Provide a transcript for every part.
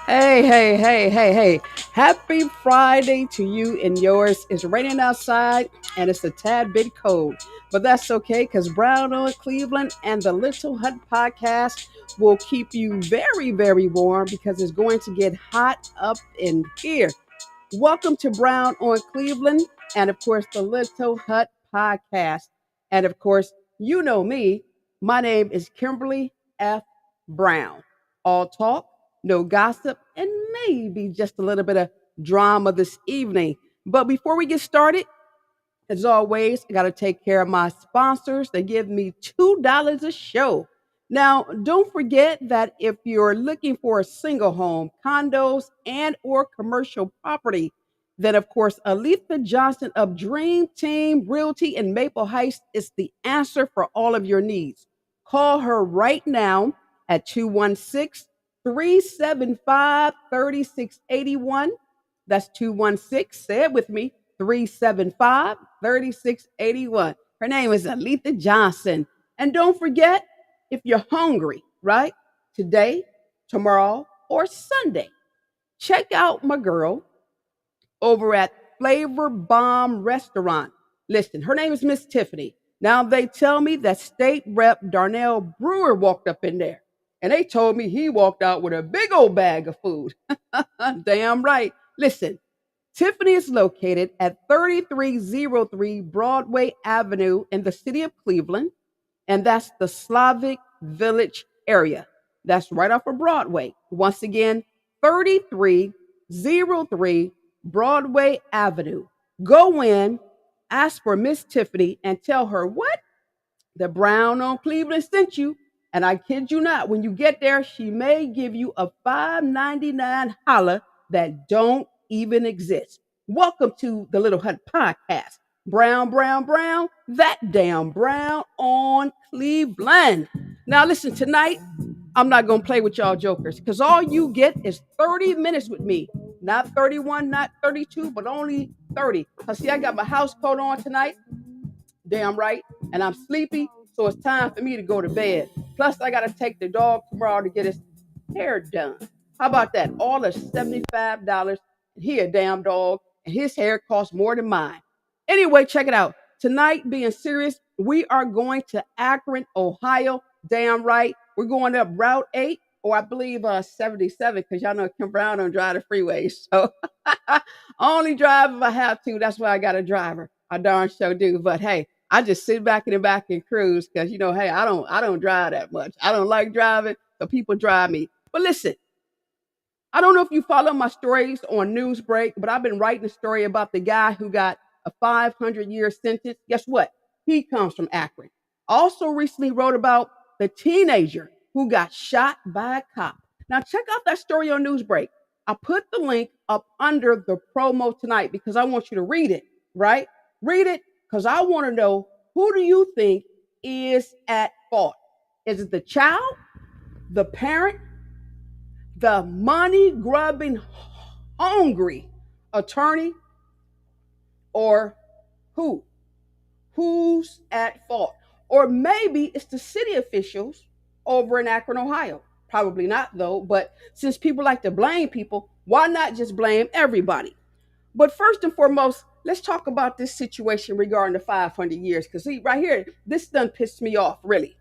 Hey. Happy Friday to you and yours. It's raining outside and it's a tad bit cold, but that's okay because Brown on Cleveland and the Little Hut podcast will keep you very, very warm because it's going to get hot up in here. Welcome to Brown on Cleveland and, of course, the Little Hut podcast. And, of course, you know me. My name is Kimberly F. Brown. All talk, no gossip, and maybe just a little bit of drama this evening. But before we get started, as always, I got to take care of my sponsors. They give me $2 a show. Now, don't forget that if you're looking for a single home, condos, and or commercial property, then of course, Aletha Johnson of Dream Team Realty in Maple Heights is the answer for all of your needs. Call her right now at 216-375-3681. That's 216, say it with me, 375-3681. Her name is Aletha Johnson. And don't forget, if you're hungry, right? Today, tomorrow, or Sunday, check out my girl over at Flavor Bomb Restaurant. Listen, her name is Miss Tiffany. Now they tell me that State Rep Darnell Brewer walked up in there. And they told me he walked out with a big old bag of food. Damn right. Listen, Tiffany is located at 3303 Broadway Avenue in the city of Cleveland, and that's the Slavic Village area. That's right off of Broadway. Once again, 3303 Broadway Avenue. Go in, ask for Miss Tiffany, and tell her what? The Brown on Cleveland sent you. And I kid you not, when you get there, she may give you a $5.99 holla that don't even exist. Welcome to the Little Hut Podcast. Brown, that damn Brown on Cleveland. Now listen, tonight, I'm not going to play with y'all jokers because all you get is 30 minutes with me. Not 31, not 32, but only 30. Because see, I got my house coat on tonight. Damn right. And I'm sleepy, so it's time for me to go to bed. Plus, I got to take the dog tomorrow to get his hair done. How about that? All of $75. He a damn dog, and his hair costs more than mine. Anyway, check it out. Tonight, being serious, we are going to Akron, Ohio. Damn right. We're going up Route 8, or I believe 77, because y'all know Kim Brown don't drive the freeway. So I only drive if I have to. That's why I got a driver. I darn sure do. But hey, I just sit back in the back and cruise because hey, I don't drive that much. I don't like driving, so people drive me. But listen, I don't know if you follow my stories on Newsbreak, but I've been writing a story about the guy who got a 500-year sentence. Guess what? He comes from Akron. Also recently wrote about the teenager who got shot by a cop. Now check out that story on Newsbreak. I put the link up under the promo tonight because I want you to read it, right? Read it because I want to know, who do you think is at fault? Is it the child, the parent, the money grubbing, hungry attorney, or who? Who's at fault? Or maybe it's the city officials over in Akron, Ohio. Probably not, though. But since people like to blame people, why not just blame everybody? But first and foremost, let's talk about this situation regarding the 500 years. Because see, right here, this done pissed me off, really.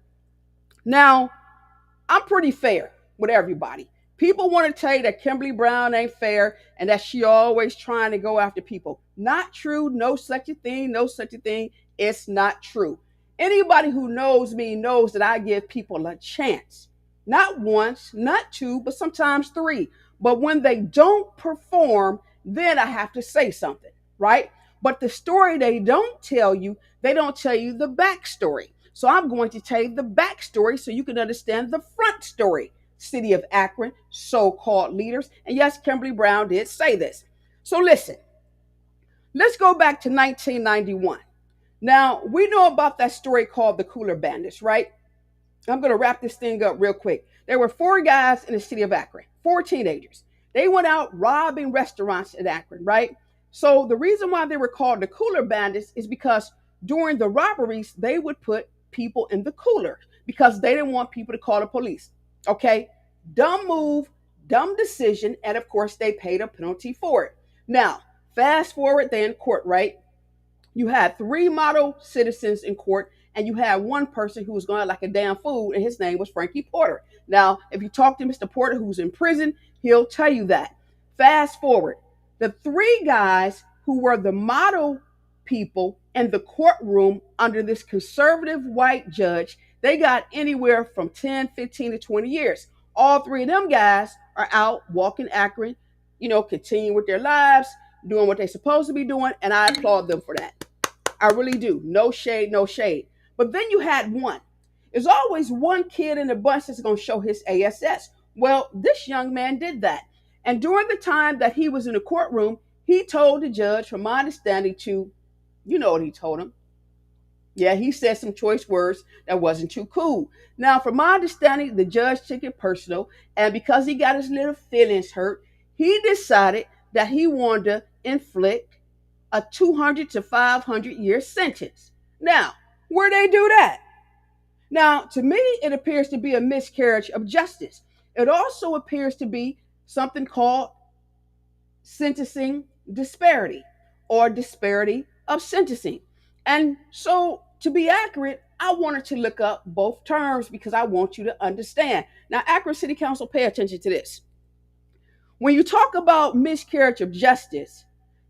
Now, I'm pretty fair with everybody. People want to tell you that Kimberly Brown ain't fair and that she always trying to go after people. Not true. No such a thing. No such a thing. It's not true. Anybody who knows me knows that I give people a chance. Not once, not two, but sometimes three. But when they don't perform, then I have to say something, right? But the story they don't tell you the backstory. So I'm going to tell you the backstory so you can understand the front story. City of Akron, so-called leaders. And yes, Kimberly Brown did say this. So listen, let's go back to 1991. Now, we know about that story called the Cooler Bandits, right? I'm going to wrap this thing up real quick. There were four guys in the city of Akron, four teenagers. They went out robbing restaurants in Akron, right? So the reason why they were called the Cooler Bandits is because during the robberies, they would put people in the cooler because they didn't want people to call the police. Okay? Dumb move, Dumb decision, and of course, they paid a penalty for it. Now, fast forward, they in court, right? You had three model citizens in court, and you had one person who was going like a damn fool, and his name was Frankie Porter. Now, if you talk to Mr. Porter, who's in prison, he'll tell you that. Fast forward, the three guys who were the model people in the courtroom under this conservative white judge, they got anywhere from 10, 15 to 20 years. All three of them guys are out walking Akron, continuing with their lives, doing what they're supposed to be doing, and I applaud them for that. I really do. No shade, no shade. But then you had one. There's always one kid in the bunch that's going to show his ASS. Well, this young man did that. And during the time that he was in the courtroom, he told the judge, from my understanding, you know what he told him. Yeah, he said some choice words that wasn't too cool. Now, from my understanding, the judge took it personal. And because he got his little feelings hurt, he decided that he wanted to inflict a 200 to 500-year sentence. Now, where they do that? Now, to me, it appears to be a miscarriage of justice. It also appears to be something called sentencing disparity or disparity of sentencing. And so, to be accurate, I wanted to look up both terms because I want you to understand. Now, Akron City Council, pay attention to this. When you talk about miscarriage of justice,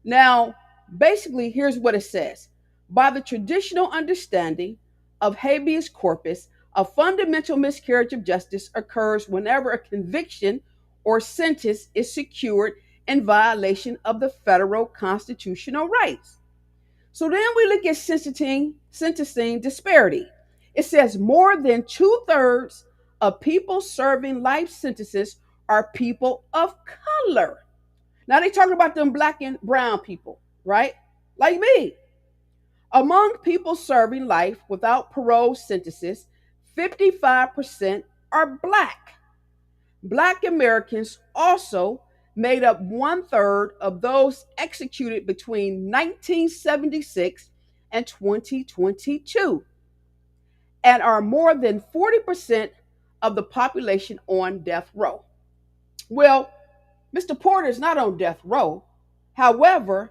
now, basically, here's what it says. By the traditional understanding of habeas corpus, a fundamental miscarriage of justice occurs whenever a conviction or sentence is secured in violation of the federal constitutional rights. So then we look at sentencing disparity. It says more than 2/3 of people serving life sentences are people of color. Now they talking about them black and brown people, right? Like me. Among people serving life without parole sentences, 55% are black. Black Americans also made up 1/3 of those executed between 1976 and 2022 and are more than 40% of the population on death row. Well, Mr. Porter is not on death row. However,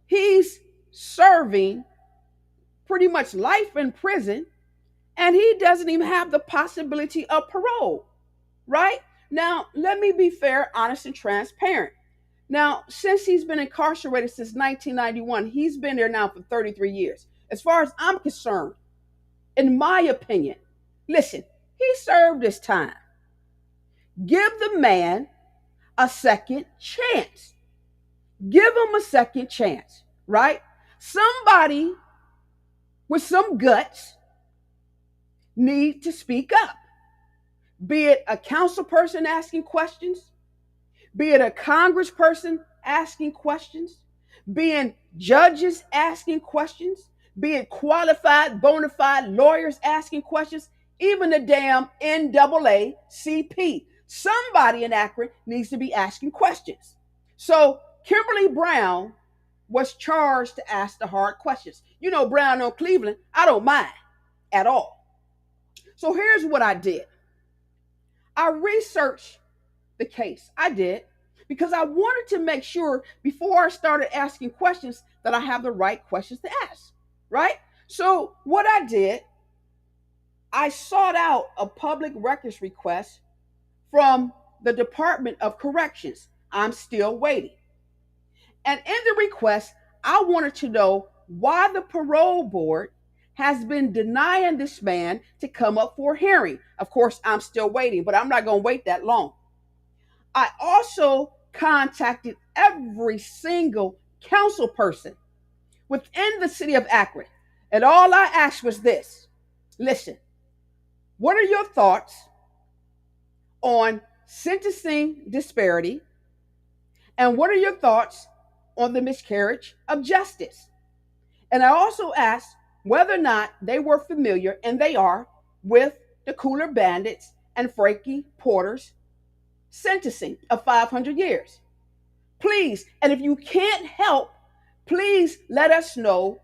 he's serving pretty much life in prison and he doesn't even have the possibility of parole, right? Now, let me be fair, honest, and transparent. Now, since he's been incarcerated since 1991, he's been there now for 33 years. As far as I'm concerned, in my opinion, listen, he served his time. Give the man a second chance. Give him a second chance, right? Somebody with some guts need to speak up. Be it a council person asking questions, be it a congressperson asking questions, being judges asking questions, be it qualified, bona fide lawyers asking questions, even the damn NAACP. Somebody in Akron needs to be asking questions. So Kimberly Brown was charged to ask the hard questions. You know, Brown on Cleveland, I don't mind at all. So here's what I did. I researched the case. I did because I wanted to make sure before I started asking questions that I have the right questions to ask, right? So what I did, I sought out a public records request from the Department of Corrections. I'm still waiting. And in the request, I wanted to know why the parole board has been denying this man to come up for a hearing. Of course, I'm still waiting, but I'm not going to wait that long. I also contacted every single council person within the city of Akron. And all I asked was this. Listen, what are your thoughts on sentencing disparity? And what are your thoughts on the miscarriage of justice? And I also asked whether or not they were familiar, and they are, with the Cooler Bandits and Frankie Porter's sentencing of 500 years. Please, and if you can't help, please let us know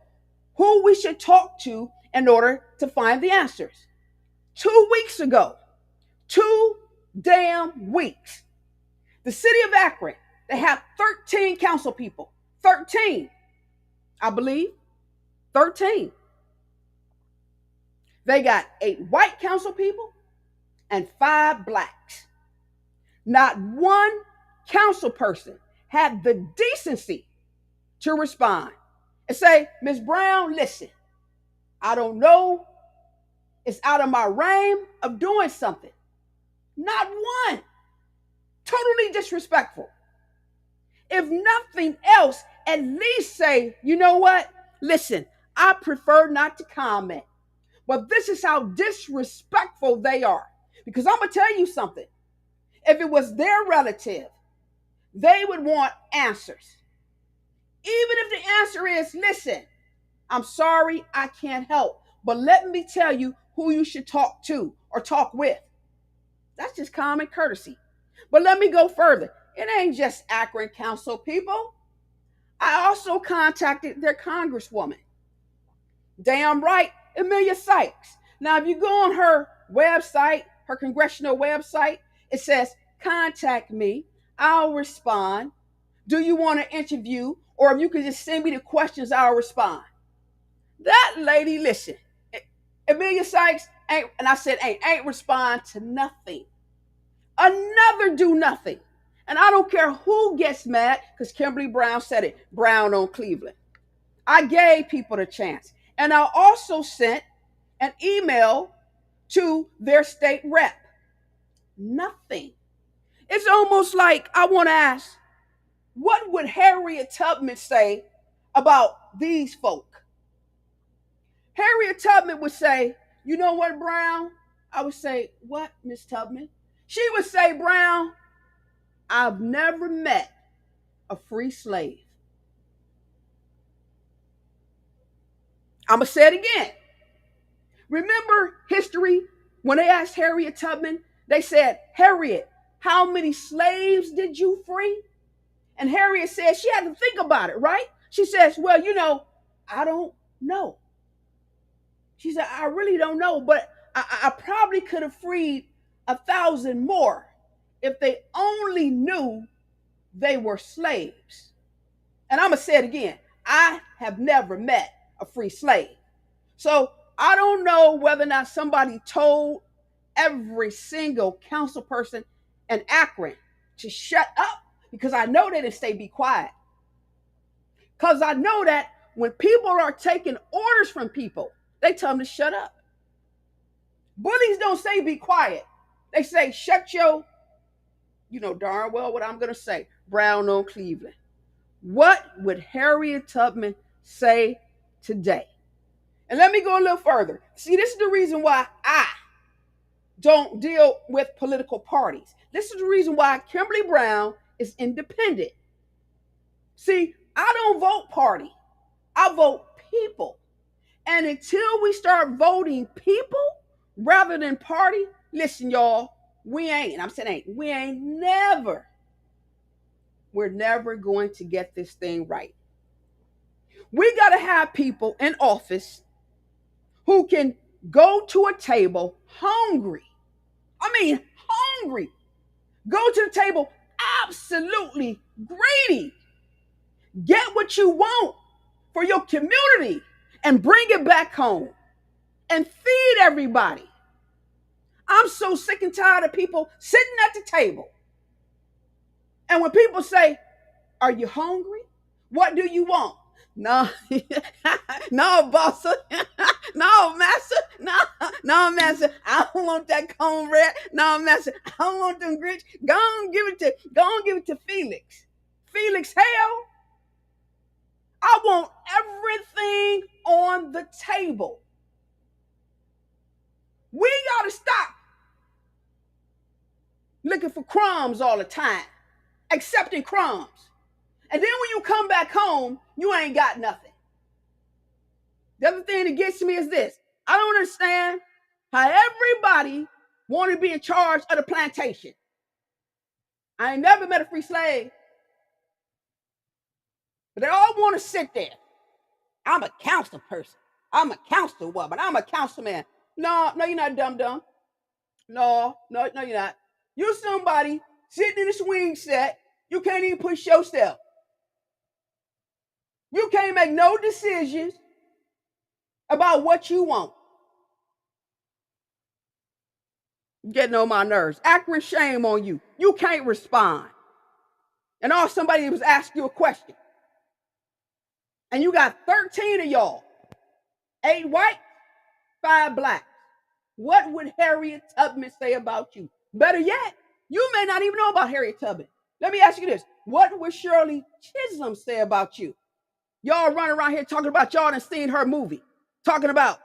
who we should talk to in order to find the answers. 2 weeks ago, 2 damn weeks, The city of Akron, they have 13 council people. 13, I believe. 13. They got 8 white council people and 5 blacks. Not one council person had the decency to respond and say, Ms. Brown, listen, I don't know. It's out of my realm of doing something. Not one. Totally disrespectful. If nothing else, at least say, you know what? Listen, I prefer not to comment. But this is how disrespectful they are. Because I'm going to tell you something. If it was their relative, they would want answers. Even if the answer is, listen, I'm sorry, I can't help. But let me tell you who you should talk to or talk with. That's just common courtesy. But let me go further. It ain't just Akron Council people. I also contacted their congresswoman. Damn right, Amelia Sykes. Now, if you go on her website, her congressional website, it says, contact me. I'll respond. Do you want an interview? Or if you can just send me the questions, I'll respond. That lady, listen, Amelia Sykes ain't, and I said ain't respond to nothing. Another do nothing. And I don't care who gets mad, because Kimberly Brown said it, Brown on Cleveland. I gave people the chance. And I also sent an email to their state rep. Nothing. It's almost like I want to ask, what would Harriet Tubman say about these folk? Harriet Tubman would say, you know what, Brown? I would say, what, Miss Tubman? She would say, Brown, I've never met a free slave. I'm going to say it again. Remember history when they asked Harriet Tubman, they said, Harriet, how many slaves did you free? And Harriet said she had to think about it, right? She says, well, you know, I don't know. She said, I really don't know, but I probably could have freed 1,000 more if they only knew they were slaves. And I'm going to say it again. I have never met a free slave. So I don't know whether or not somebody told every single council person in Akron to shut up, because I know they didn't say be quiet. Because I know that when people are taking orders from people, they tell them to shut up. Bullies don't say be quiet. They say shut your, you know darn well what I'm going to say, Brown on Cleveland. What would Harriet Tubman say today? And let me go a little further. See, this is the reason why I don't deal with political parties. This is the reason why Kimberly Brown is independent. See, I don't vote party. I vote people. And until we start voting people rather than party, listen, y'all, we ain't we're never going to get this thing right. We got to have people in office who can go to a table hungry. I mean, hungry. Go to the table absolutely greedy. Get what you want for your community and bring it back home and feed everybody. I'm so sick and tired of people sitting at the table. And when people say, are you hungry? What do you want? No, no, boss. No, master. No, master. I don't want that cornbread. No, master. I don't want them grits. Go on, give it to Felix. Felix, hell. I want everything on the table. We got to stop looking for crumbs all the time, accepting crumbs. And then when you come back home, you ain't got nothing. The other thing that gets me is this. I don't understand how everybody want to be in charge of the plantation. I ain't never met a free slave. But they all want to sit there. I'm a council person. I'm a councilwoman. I'm a councilman. No, you're not dumb. No, you're not. You're somebody sitting in the swing set. You can't even push yourself. You can't make no decisions about what you want. Getting on my nerves. Akron, shame on you. You can't respond. And all somebody was asking you a question. And you got 13 of y'all. 8 white, 5 black. What would Harriet Tubman say about you? Better yet, you may not even know about Harriet Tubman. Let me ask you this. What would Shirley Chisholm say about you? Y'all run around here talking about y'all and seen her movie. Talking about,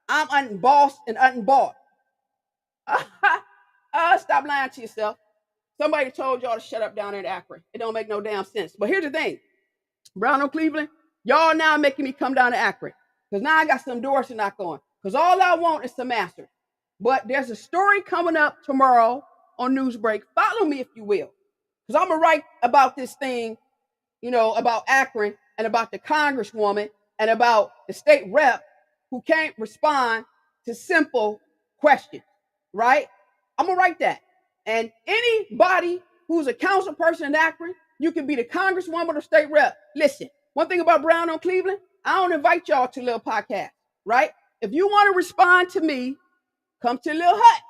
I'm unbossed and unbought. Stop lying to yourself. Somebody told y'all to shut up down there in Akron. It don't make no damn sense. But here's the thing. Brown on Cleveland, y'all now making me come down to Akron. Because now I got some doors to knock on. Because all I want is some answers. But there's a story coming up tomorrow on Newsbreak. Follow me if you will. Because I'm going to write about this thing, about Akron and about the congresswoman and about the state rep who can't respond to simple questions, right? I'm going to write that. And anybody who's a council person in Akron, you can be the congresswoman or state rep. Listen, one thing about Brown on Cleveland, I don't invite y'all to a little podcast, right? If you want to respond to me, come to a little hut.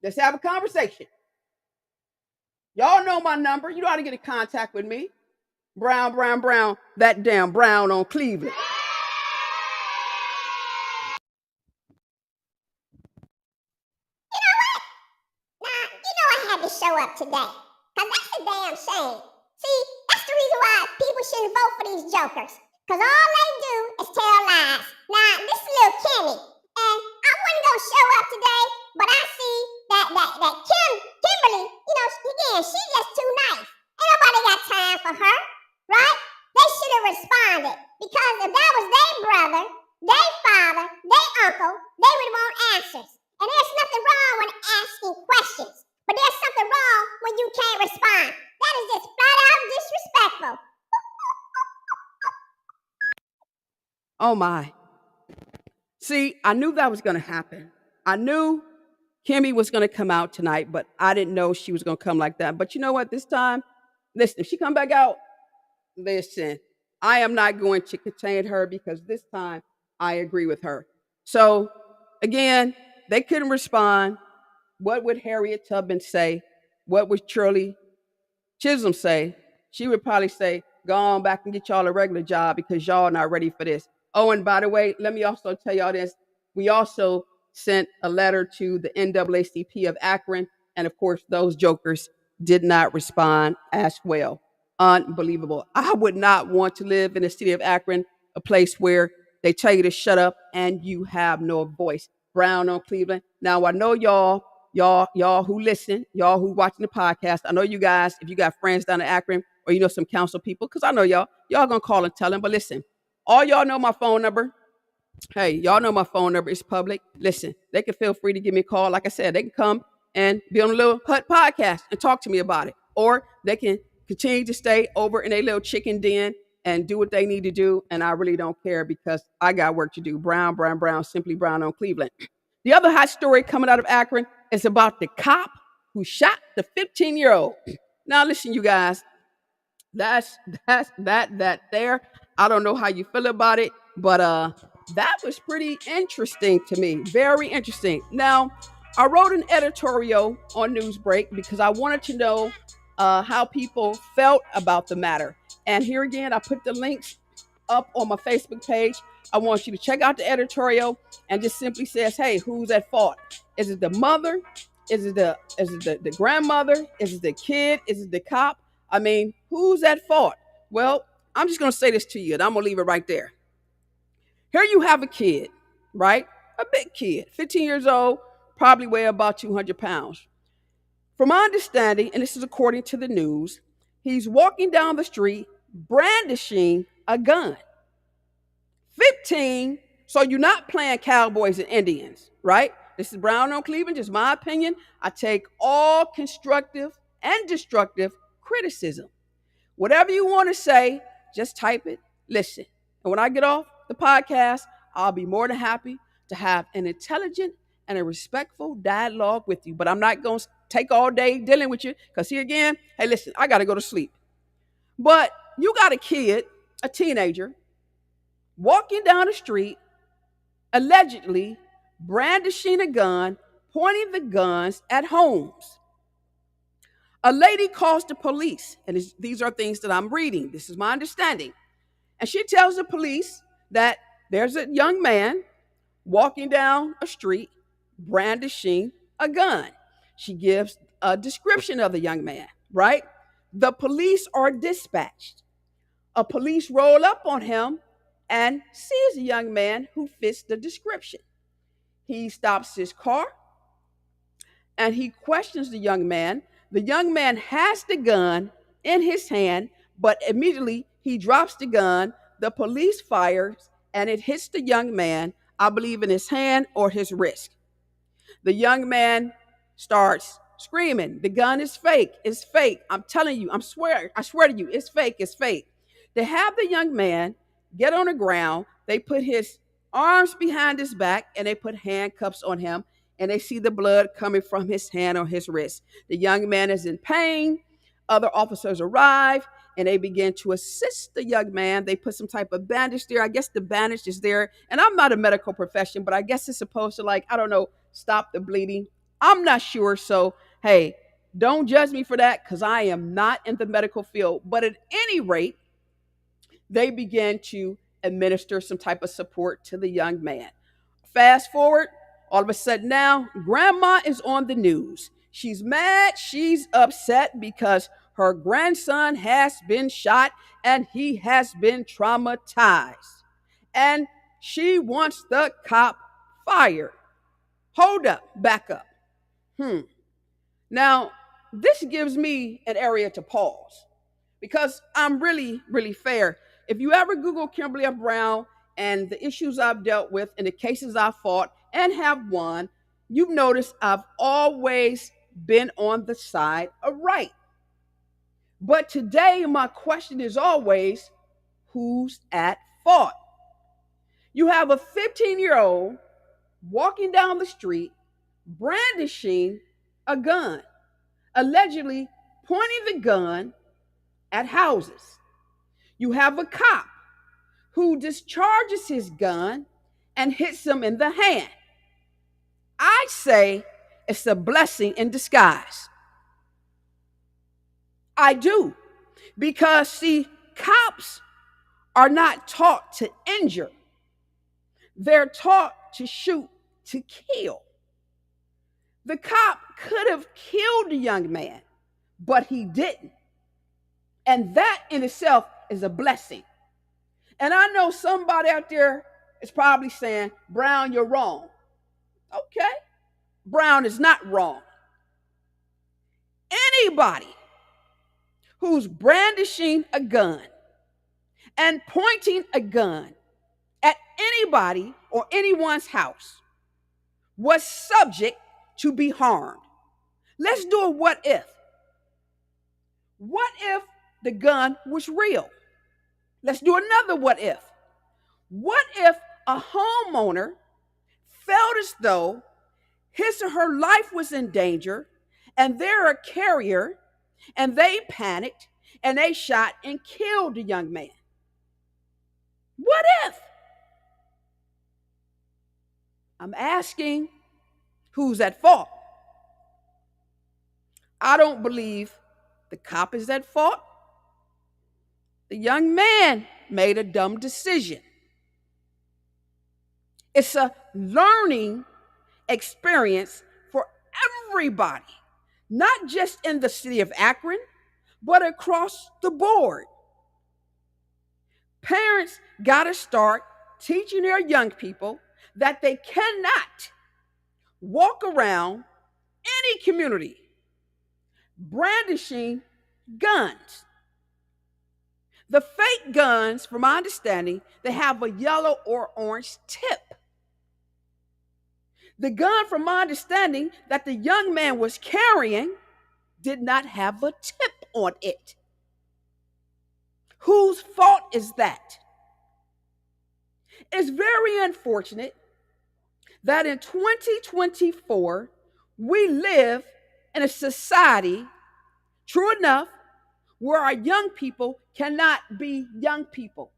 Let's have a conversation. Y'all know my number. You know how to get in contact with me. Brown, that damn Brown on Cleveland. Show up today. Because that's a damn shame. See, that's the reason why people shouldn't vote for these jokers. Because all they do is tell lies. Now, this is little Kimmy. And I wasn't going to show up today, but I see that Kimberly, again, she's just too nice. Ain't nobody got time for her, right? They should have responded. Because if that was their brother, their father, their uncle, they would want answers. And there's nothing wrong with asking questions. But there's something wrong when you can't respond. That is just flat out disrespectful. Oh my. See, I knew that was going to happen. I knew Kimmy was going to come out tonight, but I didn't know she was going to come like that. But you know what? This time, listen, if she come back out, listen, I am not going to contain her because this time I agree with her. So, again, they couldn't respond. What would Harriet Tubman say? What would Shirley Chisholm say? She would probably say, go on back and get y'all a regular job because y'all not ready for this. Oh, and by the way, let me also tell y'all this. We also sent a letter to the NAACP of Akron. And of course, those jokers did not respond as well. Unbelievable. I would not want to live in the city of Akron, a place where they tell you to shut up and you have no voice. Brown on Cleveland. Now, I know y'all who listen, y'all who watching the podcast, I know you guys, if you got friends down in Akron or some council people, because I know y'all gonna call and tell them. But listen, all y'all know my phone number. Hey, y'all know my phone number is public. Listen, they can feel free to give me a call. Like I said, they can come and be on a little hut podcast and talk to me about it. Or they can continue to stay over in a little chicken den and do what they need to do. And I really don't care because I got work to do. Brown, simply Brown on Cleveland. The other hot story coming out of Akron is about the cop who shot the 15-year-old. Now, listen, you guys, that there. I don't know how you feel about it, but that was pretty interesting to me. Very interesting. Now, I wrote an editorial on Newsbreak because I wanted to know how people felt about the matter. And here again, I put the links up on my Facebook page. I want you to check out the editorial and just simply says, hey, who's at fault? Is it the mother? Is it the grandmother? Is it the kid? Is it the cop? I mean, who's at fault? Well, I'm just going to say this to you, and I'm going to leave it right there. Here you have a kid, right? A big kid, 15 years old, probably weigh about 200 pounds. From my understanding, and this is according to the news, he's walking down the street brandishing a gun. 15, so you're not playing cowboys and Indians, right? This is Brown on Cleveland, just my opinion. I take all constructive and destructive criticism. Whatever you want to say, just type it, listen. And when I get off the podcast, I'll be more than happy to have an intelligent and a respectful dialogue with you. But I'm not going to take all day dealing with you. Because here again, hey, listen, I got to go to sleep. But you got a kid, a teenager, walking down the street, allegedly brandishing a gun, pointing the guns at homes. A lady calls the police, and these are things that I'm reading. This is my understanding. And she tells the police that there's a young man walking down a street brandishing a gun. She gives a description of the young man, right? The police are dispatched. A police roll up on him and sees a young man who fits the description. He stops his car and he questions the young man. The young man has the gun in his hand, but immediately he drops the gun. The police fires and it hits the young man, I believe in his hand or his wrist. The young man starts screaming, the gun is fake, it's fake. I'm telling you, I swear to you, it's fake, it's fake. They have the young man get on the ground. They put his arms behind his back and they put handcuffs on him, and they see the blood coming from his hand or his wrist. The young man is in pain. Other officers arrive and they begin to assist the young man. They put some type of bandage there. I guess the bandage is there. And I'm not a medical profession, but I guess it's supposed to, like, I don't know, stop the bleeding. I'm not sure. So, hey, don't judge me for that because I am not in the medical field. But at any rate, they began to administer some type of support to the young man. Fast forward, all of a sudden now, grandma is on the news. She's mad, she's upset because her grandson has been shot and he has been traumatized. And she wants the cop fired. Hold up, back up. Now, this gives me an area to pause because I'm really, really fair. If you ever Google Kimberly F. Brown and the issues I've dealt with and the cases I've fought and have won, you've noticed I've always been on the side of right. But today, my question is always, who's at fault? You have a 15-year-old walking down the street, brandishing a gun, allegedly pointing the gun at houses. You have a cop who discharges his gun and hits him in the hand. I say it's a blessing in disguise. I do. Because, see, cops are not taught to injure. They're taught to shoot to kill. The cop could have killed the young man, but he didn't. And that in itself is a blessing. And I know somebody out there is probably saying, Brown, you're wrong. Okay. Brown is not wrong. Anybody who's brandishing a gun and pointing a gun at anybody or anyone's house was subject to be harmed. Let's do a what if. What if the gun was real? Let's do another what if. What if a homeowner felt as though his or her life was in danger and they're a carrier and they panicked and they shot and killed the young man? What if? I'm asking, who's at fault? I don't believe the cop is at fault. The young man made a dumb decision. It's a learning experience for everybody, not just in the city of Akron, but across the board. Parents got to start teaching their young people that they cannot walk around any community brandishing guns. The fake guns, from my understanding, they have a yellow or orange tip. The gun, from my understanding, that the young man was carrying did not have a tip on it. Whose fault is that? It's very unfortunate that in 2024, we live in a society, true enough, where our young people cannot be young people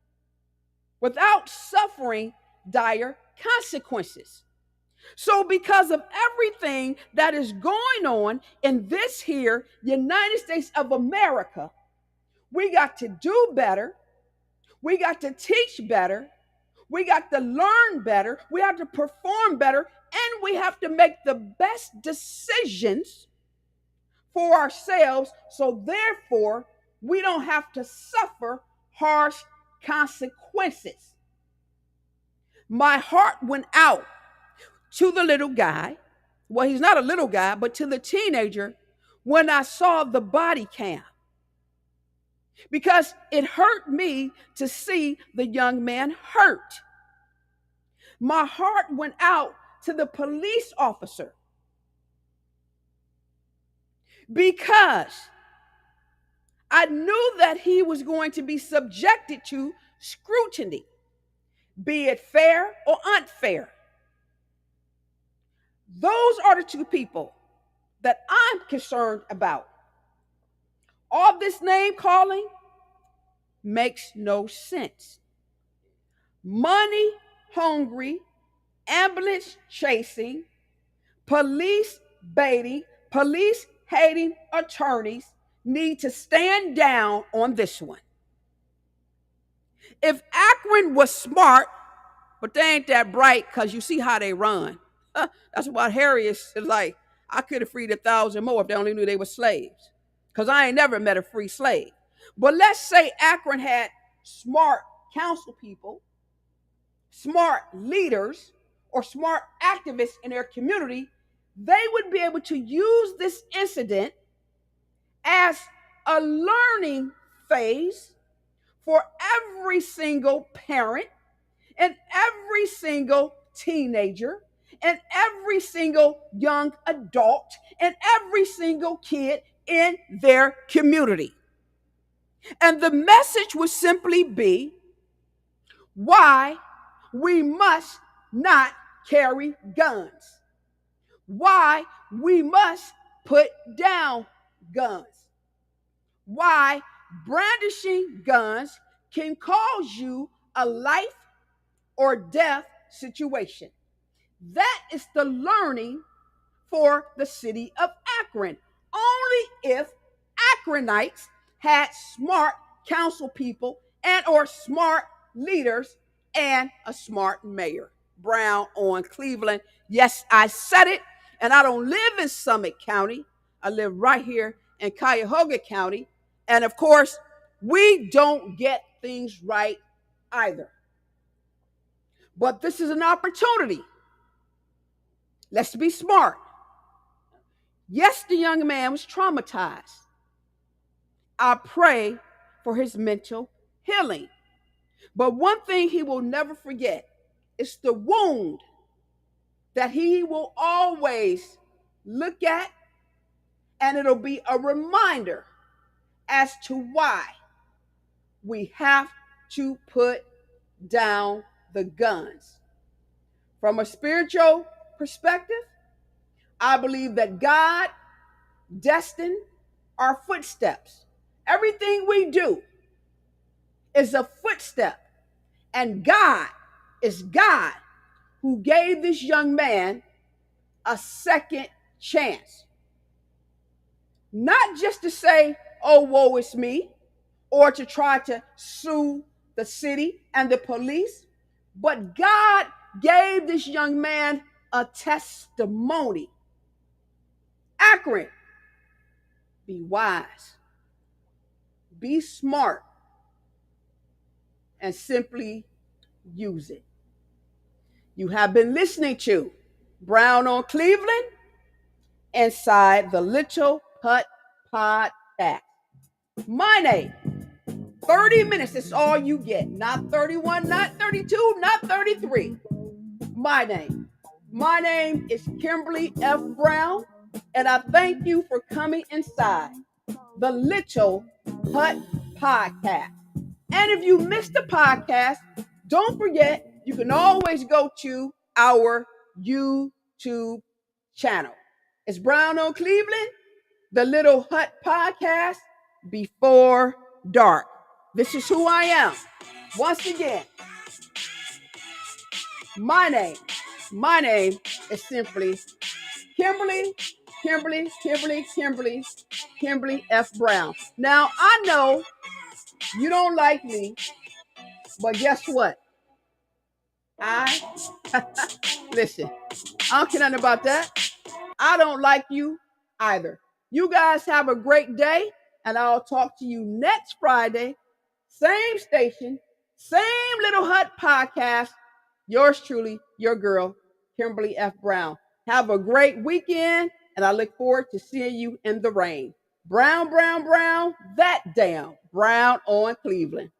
without suffering dire consequences. So, because of everything that is going on in this here United States of America, we got to do better. We got to teach better. We got to learn better. We have to perform better. And we have to make the best decisions for ourselves. So, therefore, we don't have to suffer harsh consequences. My heart went out to the little guy. Well, he's not a little guy, but to the teenager when I saw the body cam, because it hurt me to see the young man hurt. My heart went out to the police officer because I knew that he was going to be subjected to scrutiny, be it fair or unfair. Those are the two people that I'm concerned about. All this name calling makes no sense. Money hungry, ambulance chasing, police baiting, police hating attorneys need to stand down on this one. If Akron was smart, but they ain't that bright, because you see how they run. That's what Harriet is like. I could have freed 1,000 more if they only knew they were slaves, because I ain't never met a free slave. But let's say Akron had smart council people, smart leaders, or smart activists in their community. They would be able to use this incident as a learning phase for every single parent and every single teenager and every single young adult and every single kid in their community. And the message would simply be why we must not carry guns, why we must put down guns, why brandishing guns can cause you a life or death situation. That is the learning for the city of Akron. Only if Akronites had smart council people and or smart leaders and a smart mayor. Brown on Cleveland. Yes, I said it. And I don't live in Summit County. I live right here in Cuyahoga County. And of course, we don't get things right either. But this is an opportunity. Let's be smart. Yes, the young man was traumatized. I pray for his mental healing. But one thing he will never forget is the wound that he will always look at, and it'll be a reminder as to why we have to put down the guns. From a spiritual perspective, I believe that God destined our footsteps. Everything we do is a footstep. And God is God who gave this young man a second chance. Not just to say, oh, woe is me, or to try to sue the city and the police, but God gave this young man a testimony. Akron, be wise, be smart, and simply use it. You have been listening to Brown on Cleveland inside the Little Hut Podcast. My name, 30 minutes is all you get. Not 31, not 32, not 33. My name is Kimberly F. Brown, and I thank you for coming inside the Little Hut Podcast. And if you missed the podcast, don't forget, you can always go to our YouTube channel. It's Brown on Cleveland, the Little Hut Podcast before dark. This is who I am. Once again, my name is simply Kimberly, Kimberly F. Brown. Now, I know you don't like me, but guess what? Listen, I don't care nothing about that. I don't like you either. You guys have a great day, and I'll talk to you next Friday. Same station, same Little Hut Podcast. Yours truly, your girl, Kimberly F. Brown. Have a great weekend, and I look forward to seeing you in the rain. Brown, brown, brown, that damn brown on Cleveland.